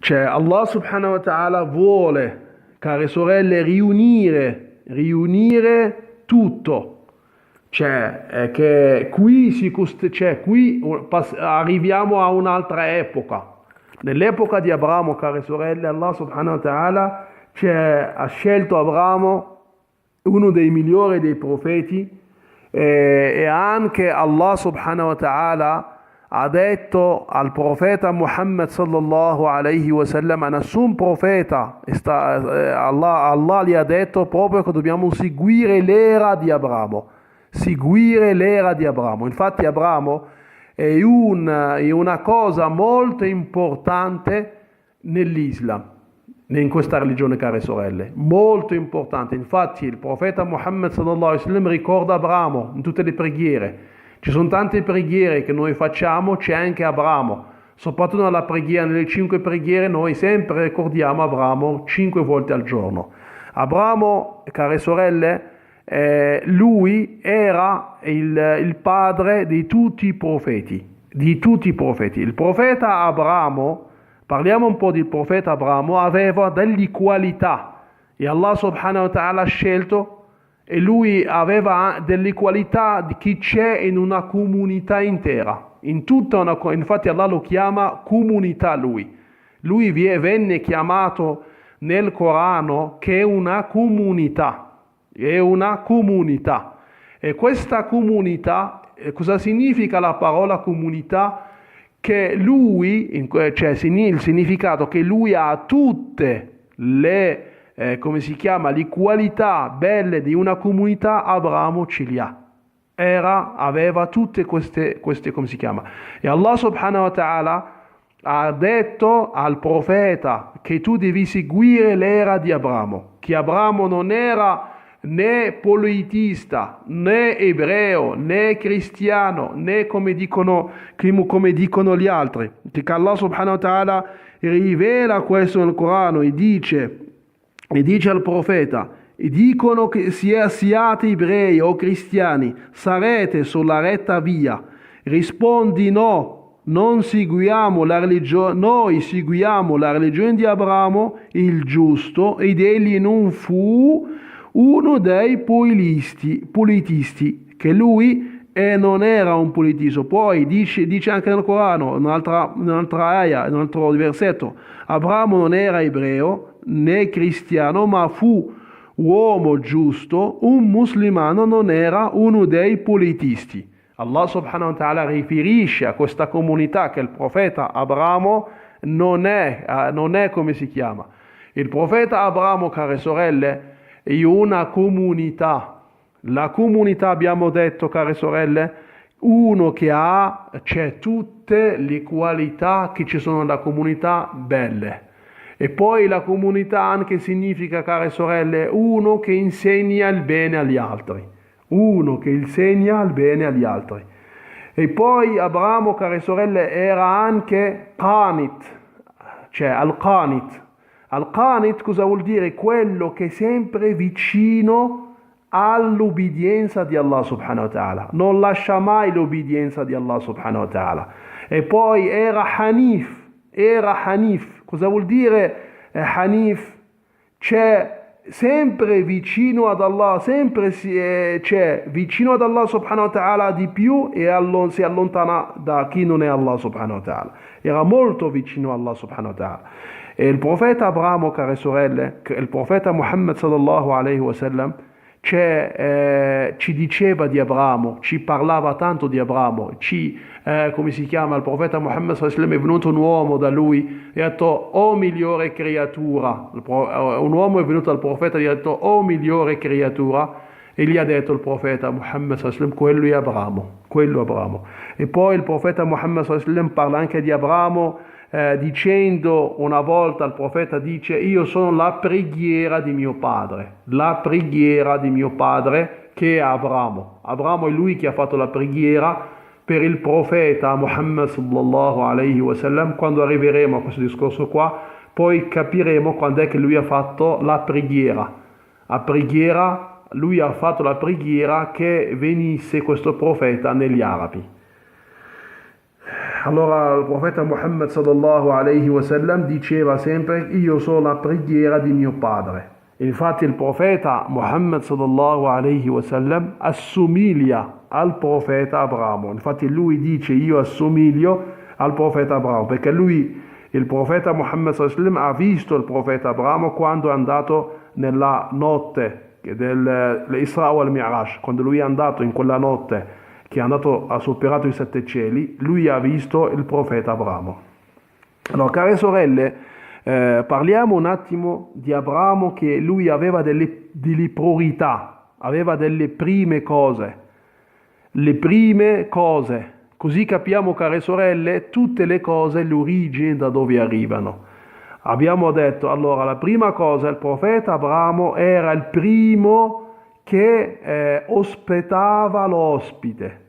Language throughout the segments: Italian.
Cioè, Allah subhanahu wa ta'ala vuole, care sorelle, riunire tutto. Cioè, che qui, arriviamo a un'altra epoca. Nell'epoca di Abramo, care sorelle, Allah subhanahu wa ta'ala ha scelto Abramo, uno dei migliori dei profeti, e anche Allah subhanahu wa ta'ala ha detto al profeta Muhammad sallallahu alaihi wasallam, a nessun profeta, Allah gli ha detto proprio che dobbiamo seguire l'era di Abramo. Seguire l'era di Abramo. Infatti Abramo è una cosa molto importante nell'Islam, in questa religione, care sorelle, molto importante. Infatti il profeta Muhammad sallallahu alaihi wasallam ricorda Abramo in tutte le preghiere. Ci sono tante preghiere che noi facciamo, c'è anche Abramo. Soprattutto nella preghiera, nelle 5 preghiere, noi sempre ricordiamo Abramo 5 volte al giorno. Abramo, care sorelle, lui era il padre di tutti i profeti, di tutti i profeti. Il profeta Abramo, parliamo un po' del profeta Abramo, aveva delle qualità e Allah subhanahu wa ta'ala ha scelto, e lui aveva delle qualità di chi c'è in una comunità intera, infatti Allah lo chiama comunità lui. Lui venne chiamato nel Corano che è una comunità, E questa comunità, cosa significa la parola comunità? Che lui, il significato che lui ha tutte le le qualità belle di una comunità, Abramo ce li ha. Aveva tutte queste, E Allah subhanahu wa ta'ala ha detto al profeta che tu devi seguire l'era di Abramo, che Abramo non era né politista, né ebreo, né cristiano, né come dicono gli altri, che Allah subhanahu wa ta'ala rivela questo nel Corano e dice al profeta, e dicono che siate ebrei o cristiani, sarete sulla retta via. Rispondi no, non seguiamo la religione, noi seguiamo la religione di Abramo, il giusto, ed egli non fu uno dei politisti, che lui non era un politisto. Poi dice anche nel Corano, un'altra ayah, un altro versetto, Abramo non era ebreo né cristiano, ma fu uomo giusto, un musulmano, non era uno dei politisti. Allah subhanahu wa ta'ala riferisce a questa comunità che il profeta Abramo non è il profeta Abramo, care sorelle, è una comunità. La comunità, abbiamo detto, care sorelle, uno che c'è tutte le qualità che ci sono nella comunità belle. E poi la comunità anche significa, care sorelle, uno che insegna il bene agli altri. E poi Abramo, care sorelle, era anche qanit, cioè al-qanit. Al-qanit cosa vuol dire? Quello che è sempre vicino all'obbedienza di Allah subhanahu wa ta'ala. Non lascia mai l'obbedienza di Allah subhanahu wa ta'ala. E poi era Hanif. Cosa vuol dire Hanif? C'è sempre vicino ad Allah, c'è vicino ad Allah subhanahu wa ta'ala di più e si allontana da chi non è Allah subhanahu wa ta'ala. Era molto vicino a Allah subhanahu wa ta'ala. E il profeta Abramo, care sorelle, il profeta Muhammad sallallahu alaihi wasallam, ci diceva di Abramo, ci parlava tanto di Abramo, il profeta Muhammad sallallahu alaihi wasallam è venuto un uomo da lui e ha detto, oh migliore creatura, un uomo è venuto dal profeta e gli ha detto, oh migliore creatura, e gli ha detto il profeta Muhammad sallallahu alaihi wasallam, quello Abramo. E poi il profeta Muhammad sallallahu alaihi wasallam parla anche di Abramo, dicendo, una volta il profeta dice, io sono la preghiera di mio padre che è Abramo. Abramo è lui che ha fatto la preghiera per il profeta Muhammad sallallahu alaihi wasallam. Quando arriveremo a questo discorso qua, poi capiremo quando è che lui ha fatto la preghiera. Lui ha fatto la preghiera che venisse questo profeta negli arabi. Allora il profeta Muhammad sallallahu alaihi wasallam diceva sempre: io sono la preghiera di mio padre. Infatti il profeta Muhammad sallallahu alaihi wasallam assomiglia al profeta Abramo. Infatti lui dice: io assomiglio al profeta Abramo, perché lui, il profeta Muhammad sallallahu alaihi wasallam, ha visto il profeta Abramo quando è andato nella notte dell'Isra wal Mi'raj, quando lui è andato in quella notte che è andato, ha superato i 7 cieli, lui ha visto il profeta Abramo. Allora, care sorelle, parliamo un attimo di Abramo, che lui aveva delle priorità, aveva delle prime cose. Le prime cose, così capiamo, care sorelle, tutte le cose, l'origine da dove arrivano. Abbiamo detto, allora, la prima cosa, il profeta Abramo era il primo che ospitava l'ospite,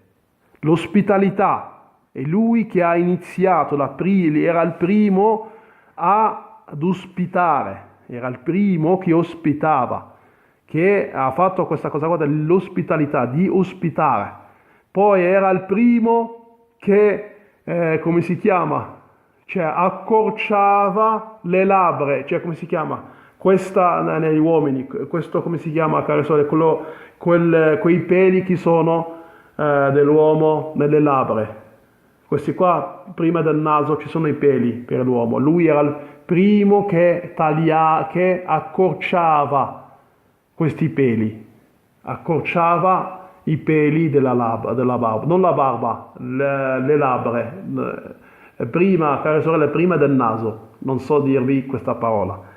l'ospitalità, è lui che ha iniziato, era il primo ad ospitare, era il primo che ospitava, che ha fatto questa cosa qua dell'ospitalità, di ospitare. Poi era il primo che, come si chiama? Cioè accorciava le labbra, cioè come si chiama? Questa negli uomini, questo come si chiama, care sorelle? Quei peli che sono dell'uomo nelle labbra. Questi qua, prima del naso ci sono i peli per l'uomo. Lui era il primo che che accorciava questi peli, accorciava i peli della barba, non la barba, le labbra. Prima, care sorelle, prima del naso, non so dirvi questa parola.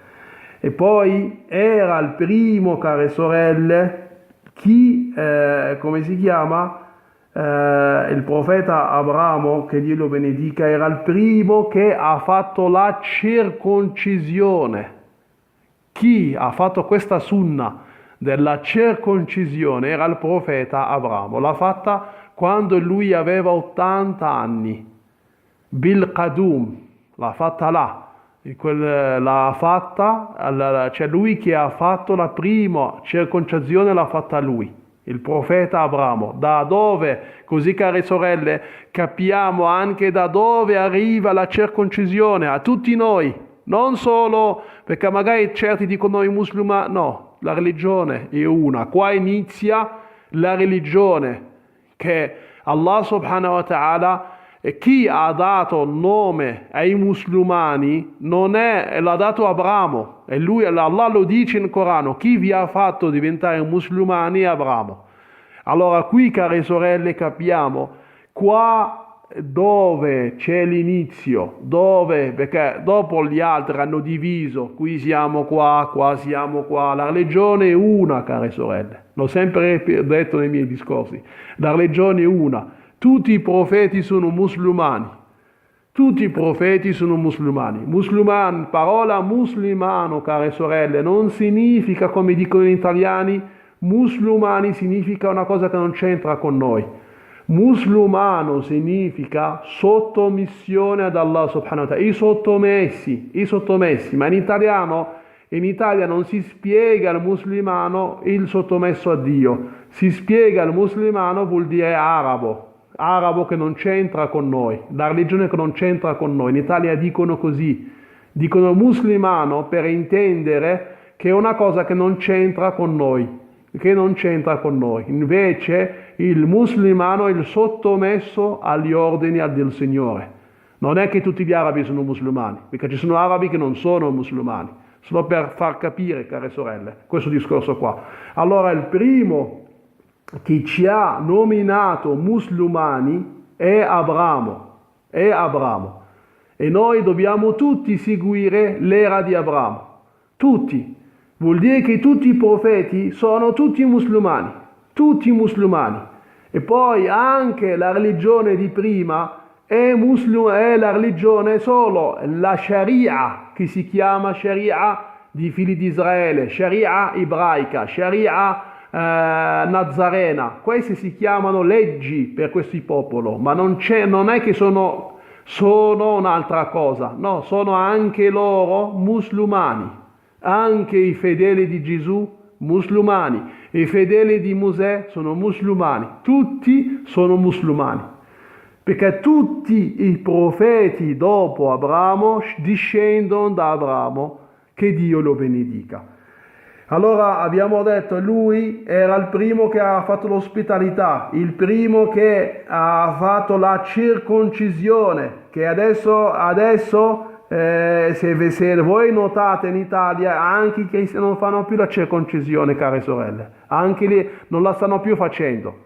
E poi era il primo, care sorelle, come si chiama? Il profeta Abramo, che Dio lo benedica, era il primo che ha fatto la circoncisione. Chi ha fatto questa sunna della circoncisione era il profeta Abramo. L'ha fatta quando lui aveva 80 anni. Bil Qadum, l'ha fatta là. L'ha fatta, cioè lui che ha fatto la prima circoncisione l'ha fatta lui, il profeta Abramo. Da dove, così care sorelle, capiamo anche da dove arriva la circoncisione a tutti noi, non solo perché magari certi dicono i musulmani, no, la religione è una, qua inizia la religione che Allah subhanahu wa ta'ala. E chi ha dato nome ai musulmani l'ha dato Abramo, e lui, Allah lo dice in Corano, chi vi ha fatto diventare musulmani è Abramo. Allora qui, care sorelle, capiamo qua dove c'è l'inizio, perché dopo gli altri hanno diviso, qui siamo qua siamo qua, la religione è una, care sorelle, l'ho sempre detto nei miei discorsi, la religione è una. Tutti i profeti sono musulmani. Tutti i profeti sono musulmani. Musulman, parola muslimano, care sorelle, non significa, come dicono gli italiani, musulmani significa una cosa che non c'entra con noi. Musulmano significa sottomissione ad Allah subhanahu wa ta'ala, i sottomessi, ma in Italia non si spiega il musulmano il sottomesso a Dio, si spiega il musulmano vuol dire arabo che non c'entra con noi, la religione che non c'entra con noi. In Italia dicono così, dicono musulmano per intendere che è una cosa che non c'entra con noi, invece il musulmano è il sottomesso agli ordini del Signore. Non è che tutti gli arabi sono musulmani, perché ci sono arabi che non sono musulmani, solo per far capire, care sorelle, questo discorso qua. Allora il primo che ci ha nominato musulmani è Abramo, e noi dobbiamo tutti seguire l'era di Abramo, tutti. Vuol dire che tutti i profeti sono tutti musulmani, e poi anche la religione di prima è la religione solo la Sharia, che si chiama Sharia di figli di Israele, Sharia ebraica, Sharia nazarena. Queste si chiamano leggi per questo popolo, ma non è che sono un'altra cosa, no, sono anche loro musulmani, anche i fedeli di Gesù musulmani, i fedeli di Mosè sono musulmani, tutti sono musulmani. perché tutti i profeti dopo Abramo discendono da Abramo, che Dio lo benedica. Allora abbiamo detto, lui era il primo che ha fatto l'ospitalità, il primo che ha fatto la circoncisione, che adesso se voi notate in Italia anche i cristiani non fanno più la circoncisione, care sorelle, anche lì non la stanno più facendo.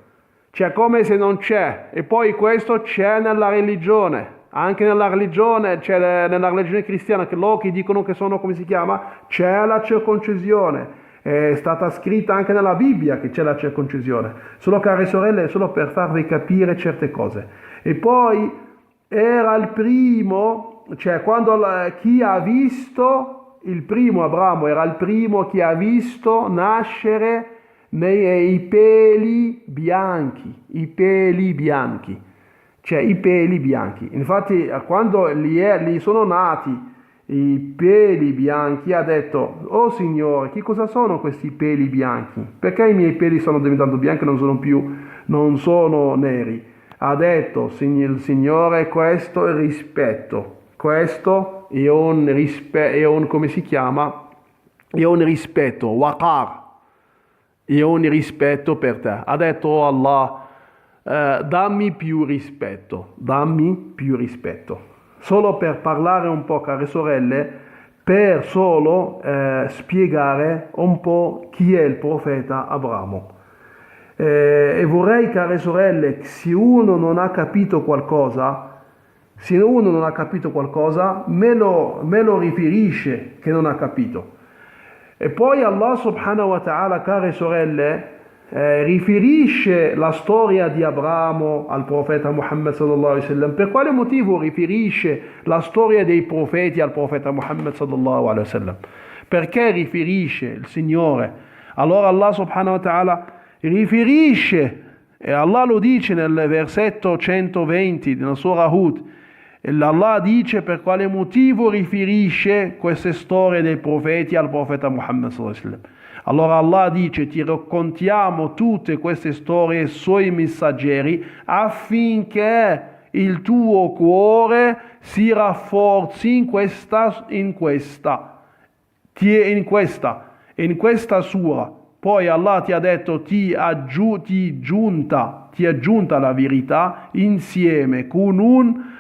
Cioè come se non c'è, e poi questo c'è nella religione, anche nella religione, c'è nella religione cristiana, che loro che dicono che sono, come si chiama, c'è la circoncisione, è stata scritta anche nella Bibbia che c'è la circoncisione, solo care sorelle, solo per farvi capire certe cose. E poi era il primo, cioè chi ha visto, il primo Abramo era il primo che ha visto nascere i peli bianchi, cioè i peli bianchi. Infatti quando gli sono nati i peli bianchi ha detto: oh Signore, che cosa sono questi peli bianchi? Perché i miei peli stanno diventando bianchi e non sono neri? Ha detto il Signore: questo è il rispetto, questo è un come si chiama? È un rispetto, waqar. Io ho un rispetto per te. Ha detto: oh Allah, dammi più rispetto. Solo per parlare un po', care sorelle, per solo spiegare un po' chi è il profeta Abramo. E vorrei, care sorelle, se uno non ha capito qualcosa, me lo riferisce che non ha capito. E poi Allah subhanahu wa ta'ala, care sorelle, riferisce la storia di Abramo al profeta Muhammad sallallahu alaihi wasallam. Per quale motivo riferisce la storia dei profeti al profeta Muhammad sallallahu alaihi wasallam? Perché riferisce il Signore? Allora Allah subhanahu wa ta'ala riferisce, e Allah lo dice nel versetto 120 della Surah Hud. Allah dice per quale motivo riferisce queste storie dei profeti al profeta Muhammad sallallahu alaihi wasallam. Allora Allah dice: ti raccontiamo tutte queste storie sui messaggeri affinché il tuo cuore si rafforzi in questa sura. Poi Allah ti ha detto: ti ha giunta la verità insieme con un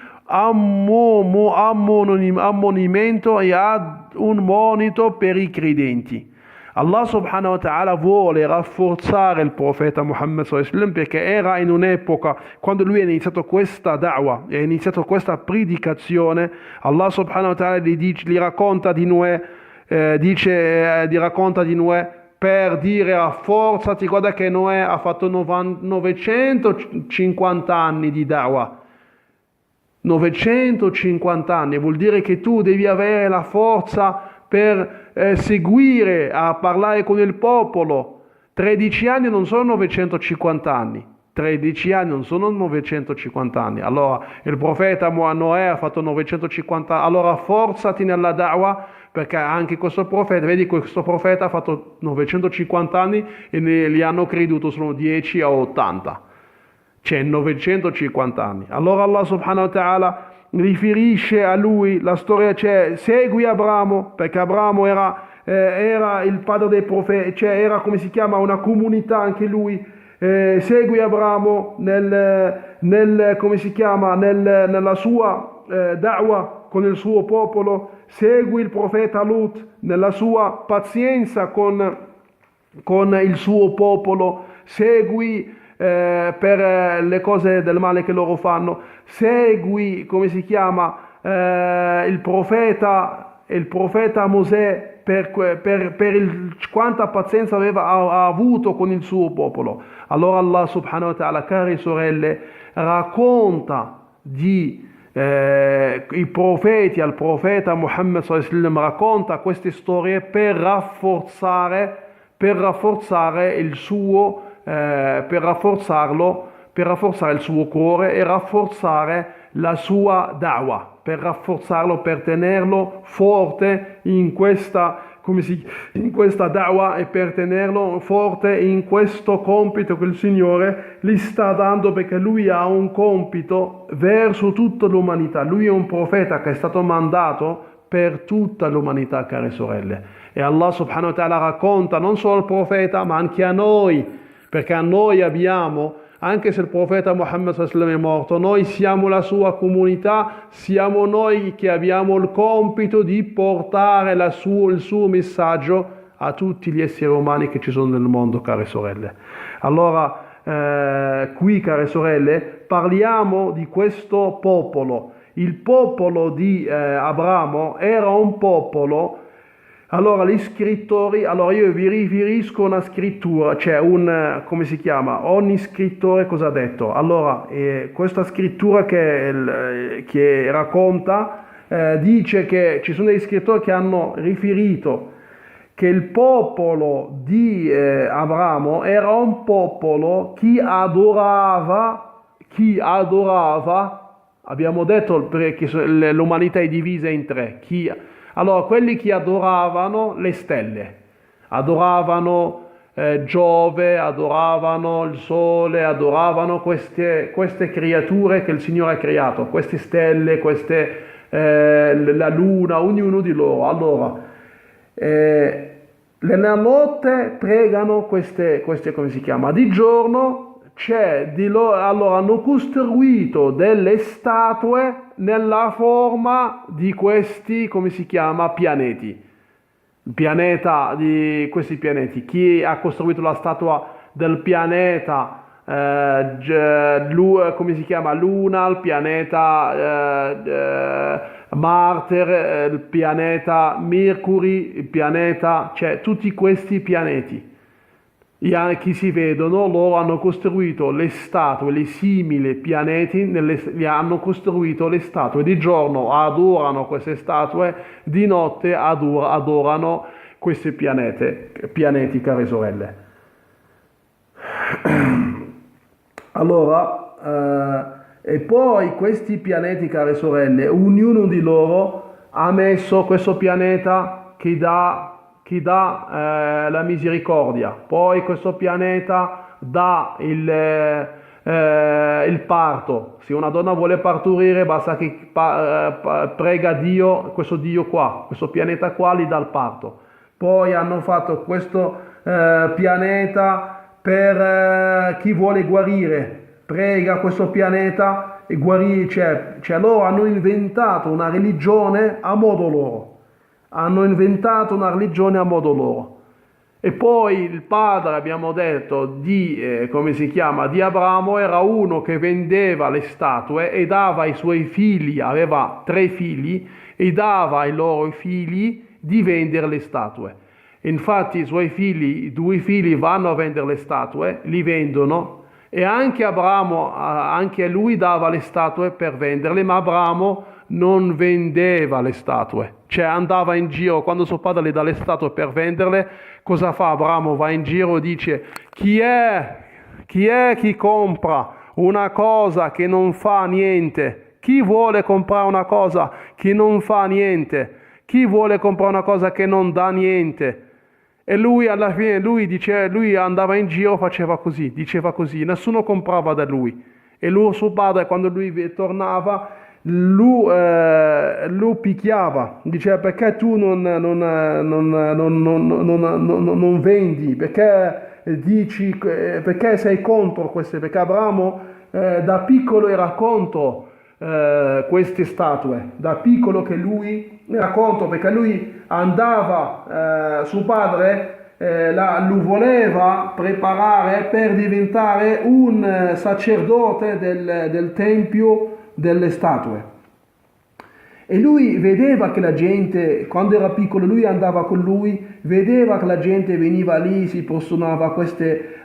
ammonimento e ad un monito per i credenti. Allah subhanahu wa ta'ala vuole rafforzare il profeta Muhammad sallallahu alaihi wasallam, perché era in un'epoca, quando lui ha iniziato questa da'wah, ha iniziato questa predicazione, Allah subhanahu wa ta'ala gli racconta di Noè, per dire: rafforzati, guarda che Noè ha fatto 950 anni di da'wah. 950 anni, vuol dire che tu devi avere la forza per seguire, a parlare con il popolo. 13 anni non sono 950 anni. 13 anni non sono 950 anni. Allora il profeta Noè ha fatto 950 anni. Allora forzati nella da'wah, perché anche questo profeta ha fatto 950 anni e li hanno creduto solo 10 a 80. C'è 950 anni. Allora Allah subhanahu wa ta'ala riferisce a lui la storia, cioè segui Abramo, perché Abramo era il padre dei profeti, cioè era, come si chiama, una comunità anche lui. Segui Abramo nella sua da'wah con il suo popolo. Segui il profeta Lut nella sua pazienza con il suo popolo. Segui per le cose del male che loro fanno. Segui, come si chiama, il profeta Mosè per quanta pazienza ha avuto con il suo popolo. Allora Allah subhanahu wa ta'ala, care sorelle, racconta i profeti al profeta Muhammad sallallahu alaihi wasallam, racconta queste storie per rafforzare il suo per rafforzare il suo cuore e rafforzare la sua da'wah, per rafforzarlo, per tenerlo forte in questa in questa da'wa e per tenerlo forte in questo compito che il Signore gli sta dando, perché lui ha un compito verso tutta l'umanità. Lui è un profeta che è stato mandato per tutta l'umanità, care sorelle. E Allah subhanahu wa ta'ala racconta non solo al profeta ma anche a noi, perché a noi abbiamo, anche se il profeta Muhammad sallallahu alaihi wasallam è morto, noi siamo la sua comunità, siamo noi che abbiamo il compito di portare il suo messaggio a tutti gli esseri umani che ci sono nel mondo, care sorelle. Allora, qui, care sorelle, parliamo di questo popolo. Il popolo di Abramo era un popolo. Allora, gli scrittori, allora io vi riferisco una scrittura, cioè come si chiama? Ogni scrittore cosa ha detto? Allora, questa scrittura che racconta, dice che ci sono degli scrittori che hanno riferito che il popolo di Abramo era un popolo che adorava, abbiamo detto perché l'umanità è divisa in tre, allora, quelli che adoravano le stelle, adoravano Giove, adoravano il sole, adoravano queste creature che il Signore ha creato, queste stelle, la luna, ognuno di loro. Allora, nella notte pregano queste come si chiama? Di giorno allora hanno costruito delle statue nella forma di questi, come si chiama, pianeti. Il pianeta di questi pianeti. Chi ha costruito la statua del pianeta, come si chiama, Luna, il pianeta Marte, il pianeta Mercury, il pianeta, cioè tutti questi pianeti. Chi si vedono, loro hanno costruito le statue, le simili pianeti, hanno costruito le statue, di giorno adorano queste statue, di notte adorano questi pianeti, care sorelle. Allora, e poi questi pianeti, care sorelle, ognuno di loro ha messo questo pianeta che dà la misericordia, poi questo pianeta dà il parto. Se una donna vuole partorire basta che prega Dio, questo Dio qua, questo pianeta qua gli dà il parto. Poi hanno fatto questo pianeta per chi vuole guarire, prega questo pianeta e guarisce, cioè loro hanno inventato una religione a modo loro. Hanno inventato una religione a modo loro. E poi il padre, abbiamo detto, come si chiama, di Abramo, era uno che vendeva le statue e dava ai suoi figli, aveva 3 figli, e dava ai loro figli di vendere le statue. Infatti i suoi figli, i 2 figli vanno a vendere le statue, li vendono, e anche Abramo, anche lui dava le statue per venderle, ma Abramo non vendeva le statue, cioè andava in giro, quando suo padre le dà le statue per venderle, cosa fa Abramo? Va in giro e dice: chi è chi compra una cosa che non fa niente? Chi vuole comprare una cosa che non fa niente? Chi vuole comprare una cosa che non dà niente? E lui alla fine, lui andava in giro, faceva così, diceva così, nessuno comprava da lui. E suo padre, quando lui tornava, lo picchiava, diceva: perché tu non vendi, perché sei contro queste, perché Abramo da piccolo era contro queste statue, da piccolo che lui era contro, perché lui andava, suo padre lo voleva preparare per diventare un sacerdote del tempio delle statue. E lui vedeva che la gente, quando era piccolo, lui andava con lui, vedeva che la gente veniva lì, si prosternava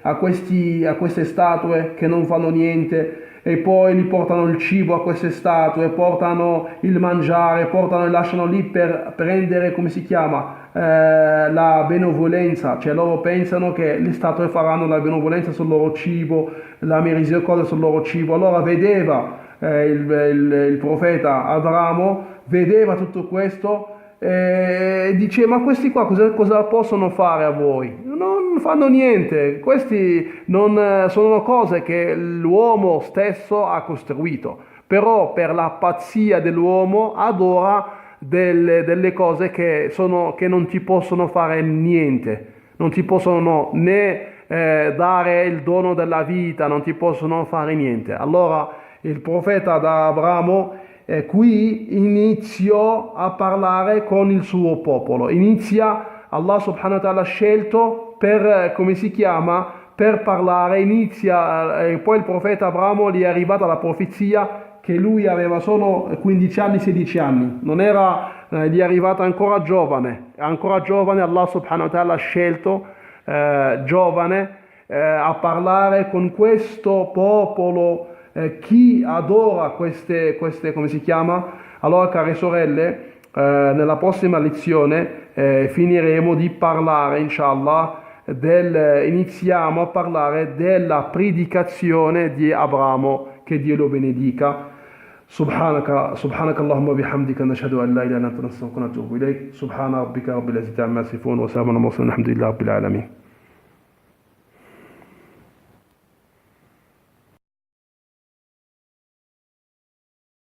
a queste statue che non fanno niente, e poi gli portano il cibo a queste statue, portano il mangiare, e lasciano lì per prendere, come si chiama, la benevolenza. Cioè loro pensano che le statue faranno la benevolenza sul loro cibo, la misericordia sul loro cibo. Allora vedeva il profeta Abramo, vedeva tutto questo, dice ma questi qua cosa possono fare a voi? Non fanno niente, questi non, sono cose che l'uomo stesso ha costruito, però per la pazzia dell'uomo adora delle cose che non ti possono fare niente, non ti possono né dare il dono della vita, non ti possono fare niente. Allora il profeta da Abramo qui iniziò a parlare con il suo popolo. Allah subhanahu wa ta'ala ha scelto per, come si chiama, per parlare, poi il profeta Abramo gli è arrivata la profezia che lui aveva solo 15 anni, 16 anni, non era, gli è arrivata ancora giovane Allah subhanahu wa ta'ala ha scelto giovane a parlare con questo popolo. Chi adora queste, come si chiama? Allora, care sorelle, nella prossima lezione finiremo di parlare, inshallah, iniziamo a parlare della predicazione di Abramo, che Dio lo benedica. سبحانك اللهم وبحمدك نشهد ان لا اله الا انت نستغفرك ونتوب اليك سبحان ربك رب العزه عما يصفون وسلام على المرسلين الحمد لله رب العالمين